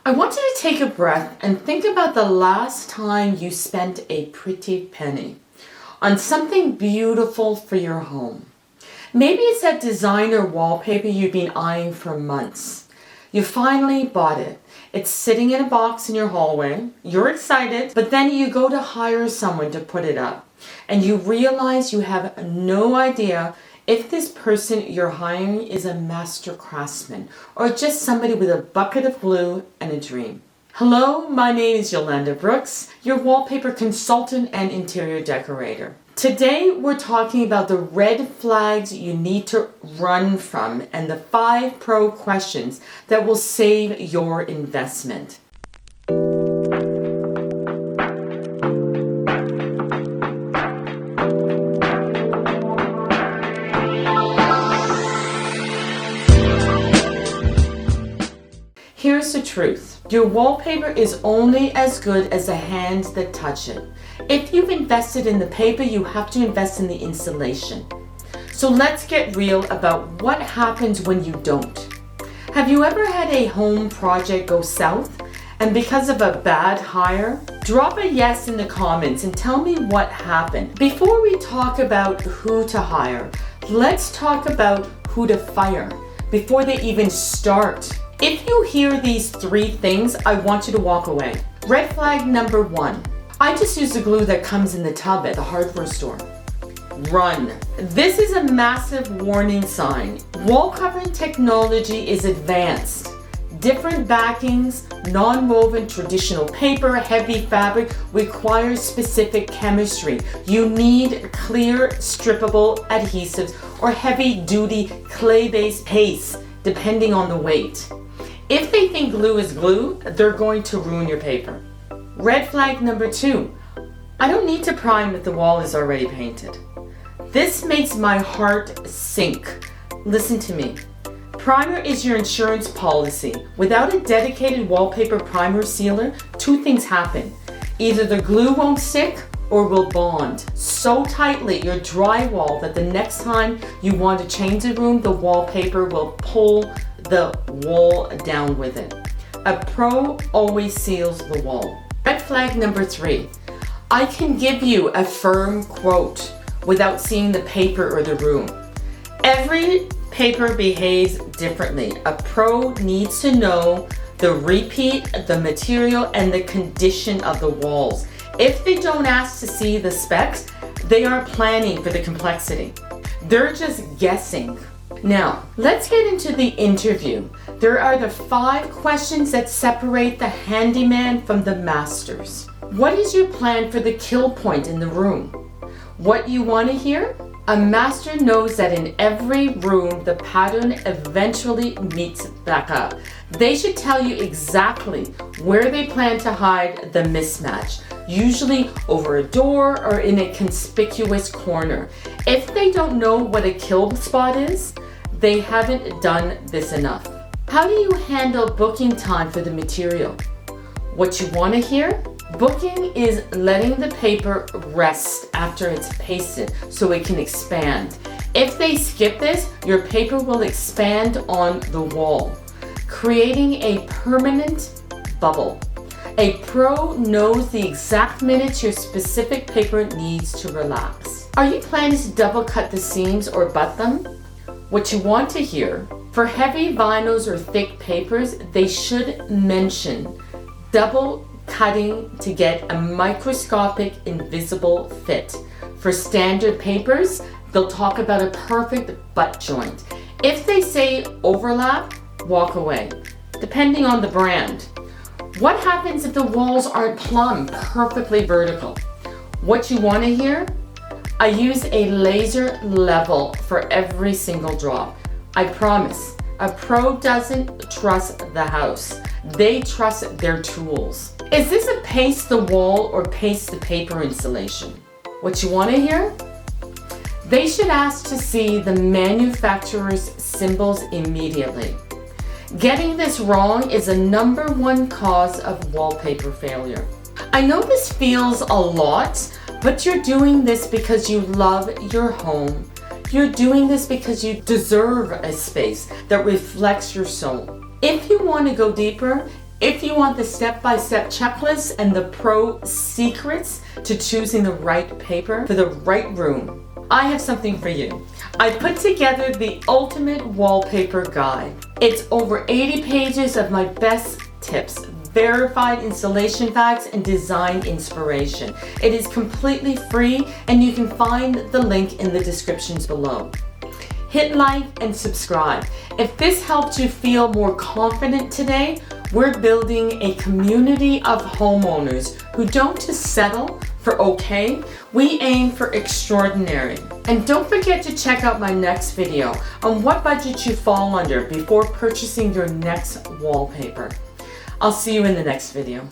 I want you to take a breath and think about the last time you spent a pretty penny on something beautiful for your home. Maybe it's that designer wallpaper you've been eyeing for months. You finally bought it. It's sitting in a box in your hallway. You're excited, but then you go to hire someone to put it up, and you realize you have no idea if this person you're hiring is a master craftsman or just somebody with a bucket of glue and a dream. Hello, my name is Yolanda Brooks, your wallpaper consultant and interior decorator. Today we're talking about the red flags you need to run from and the 5 pro questions that will save your investment. Here's the truth. Your wallpaper is only as good as the hands that touch it. If you've invested in the paper, you have to invest in the installation. So let's get real about what happens when you don't. Have you ever had a home project go south and because of a bad hire? Drop a yes in the comments and tell me what happened. Before we talk about who to hire, let's talk about who to fire before they even start. If you hear these 3 things, I want you to walk away. Red flag number 1. I just use the glue that comes in the tub at the hardware store. Run. This is a massive warning sign. Wall covering technology is advanced. Different backings, non-woven traditional paper, heavy fabric requires specific chemistry. You need clear, strippable adhesives or heavy-duty clay-based paste, depending on the weight. If they think glue is glue, they're going to ruin your paper. Red flag number 2. I don't need to prime if the wall is already painted. This makes my heart sink. Listen to me. Primer is your insurance policy. Without a dedicated wallpaper primer sealer, 2 things happen. Either the glue won't stick or will bond so tightly your drywall that the next time you want to change the room, the wallpaper will pull the wall down with it. A pro always seals the wall. Red flag number 3. I can give you a firm quote without seeing the paper or the room. Every paper behaves differently. A pro needs to know the repeat, the material, and the condition of the walls. If they don't ask to see the specs, they aren't planning for the complexity. They're just guessing. Now, let's get into the interview. There are the 5 questions that separate the handyman from the masters. What is your plan for the kill point in the room? What you want to hear? A master knows that in every room, the pattern eventually meets back up. They should tell you exactly where they plan to hide the mismatch, usually over a door or in a conspicuous corner. If they don't know what a kill spot is, they haven't done this enough. How do you handle booking time for the material? What you want to hear? Booking is letting the paper rest after it's pasted so it can expand. If they skip this, your paper will expand on the wall, creating a permanent bubble. A pro knows the exact minutes your specific paper needs to relax. Are you planning to double cut the seams or butt them? What you want to hear? For heavy vinyls or thick papers, they should mention double cutting to get a microscopic invisible fit. For standard papers, they'll talk about a perfect butt joint. If they say overlap, walk away, depending on the brand. What happens if the walls aren't plumb, perfectly vertical? What you want to hear? I use a laser level for every single drop. I promise, a pro doesn't trust the house. They trust their tools. Is this a paste the wall or paste the paper installation? What you want to hear? They should ask to see the manufacturer's symbols immediately. Getting this wrong is a number 1 cause of wallpaper failure. I know this feels a lot, but you're doing this because you love your home. You're doing this because you deserve a space that reflects your soul. If you want to go deeper, If you want the step-by-step checklist and the pro secrets to choosing the right paper for the right room, I have something for you. I put together the ultimate wallpaper guide. It's over 80 pages of my best tips, verified installation facts, and design inspiration. It is completely free and you can find the link in the descriptions below. Hit like and subscribe. If this helped you feel more confident today, we're building a community of homeowners who don't just settle for okay, we aim for extraordinary. And don't forget to check out my next video on what budget you fall under before purchasing your next wallpaper. I'll see you in the next video.